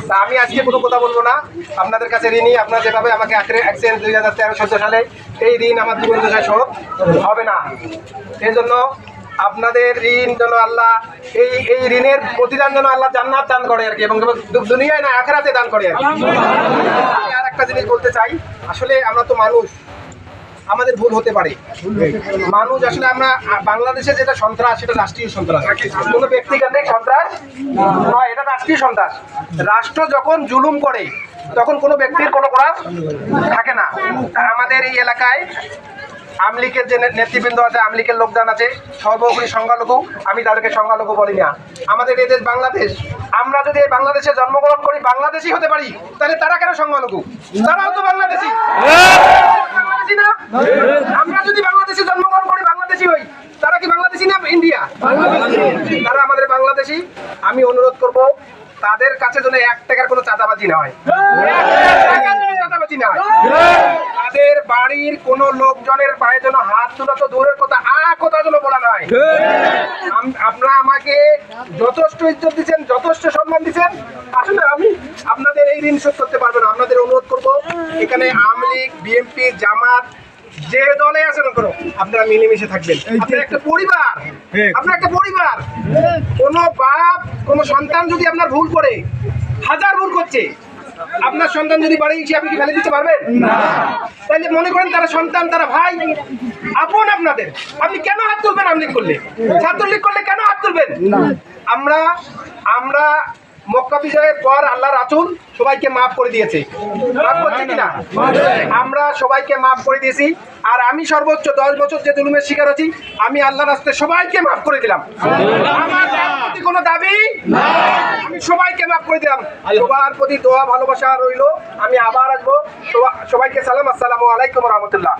তা আমি আজকে কোনো কথা বলবো না, আপনাদের কাছে ঋণী। আপনারা যেভাবে আমাকে অ্যাক্সিডেন্ট 2013-14 সালে, এই ঋণ আমার জীবন দশায় শোধ হবে না। এই জন্য আপনাদের ঋণ যেন আল্লাহ, এই ঋণের প্রতিদান যেন আল্লাহ জান্নাত দান করে আর কি, এবং দুনিয়ায় না আখিরাতে দান করে আর কি। আমি আর একটা জিনিস বলতে চাই, আসলে আমরা তো মানুষ, আমাদের ভুল হতে পারে। মানুষ আসলে আমরা বাংলাদেশে যেটা সন্ত্রাস, সেটা রাষ্ট্রীয় সন্ত্রাস, কোনো ব্যক্তিগত সন্ত্রাস নয়, এটা রাষ্ট্রীয় সন্ত্রাস। রাষ্ট্র যখন জুলুম করে তখন কোনো ব্যক্তির কোনো করার থাকে না। আমাদের এই এলাকায় আমলিগের যে নেতৃবৃন্দ আছে, আমলিগের লোকজন আছে, সর্বোপরি সংখ্যালঘু, আমি তাদেরকে সংখ্যালঘু বলি না। আমাদের এই দেশ বাংলাদেশ, আমরা যদি এই বাংলাদেশে জন্মগ্রহণ করি, বাংলাদেশি হতে পারি, তাহলে তারা কেন সংখ্যালঘু? তারাও তো বাংলাদেশি, বাংলাদেশি না? আমরা যদি বাংলাদেশে জন্মগ্রহণ করি, বাংলাদেশি হই, তারা কি বাংলাদেশি না ইন্ডিয়া? তারা আমাদের বাংলাদেশি। আমি অনুরোধ করব তাদের কাছে যেন 1 টাকার কোনো চাঁদাবাজি না হয়, চাঁদাবাজি না হয়। তাদের বাড়ির কোন লোকজনের পায়ে যেন হাত তোলা তো দূরের কথা, কথা যেন বলা নয়। আপনারা আমাকে যথেষ্ট ইজ্জত দিচ্ছেন, যথেষ্ট সম্মান দিচ্ছেন, আসলে আমি আপনাদের এই ঋণ শোধ করতে পারবো না। আপনাদের অনুরোধ করব, এখানে আওয়ামী লীগ, বিএনপি, জামাত, যে দলে আছেন করো, আপনারা মিলেমিশে থাকবেন। আপনারা একটা পরিবার, আপনার একটা পরিবার। কোন বাপ, কোন সন্তান যদি আপনার ভুল করে, হাজার ভুল করছে, আপনার সন্তান যদি বাড়ি এসে আপনি কি ফেলে দিতে পারবেন? তাহলে মনে করেন তারা সন্তান, তারা ভাই, আপন আপনাদের, আপনি কেন হাত তুলবেন? আমলিগ করলে, ছাত্রলীগ করলে কেন হাত তুলবেন? আমরা মক্কা বিজয়ের পর আল্লাহ রাসূল সবাইকে মাফ করে দিয়েছে, মাফ করছে কিনা? আমরা সবাইকে মাফ করে দিয়েছি। আর আমি সর্বোচ্চ 10 বছর যে জুলুমের শিকার হচ্ছি, আমি আল্লাহর রাস্তায় সবাইকে মাফ করে দিলাম। আমার প্রতি কোনো দাবি, আমি সবাইকে মাফ করে দিলাম। সবার প্রতি দোয়া ভালোবাসা রইল। আমি আবার আসবো। সবাইকে সালাম, আসসালামু আলাইকুম ওয়া রাহমাতুল্লাহ।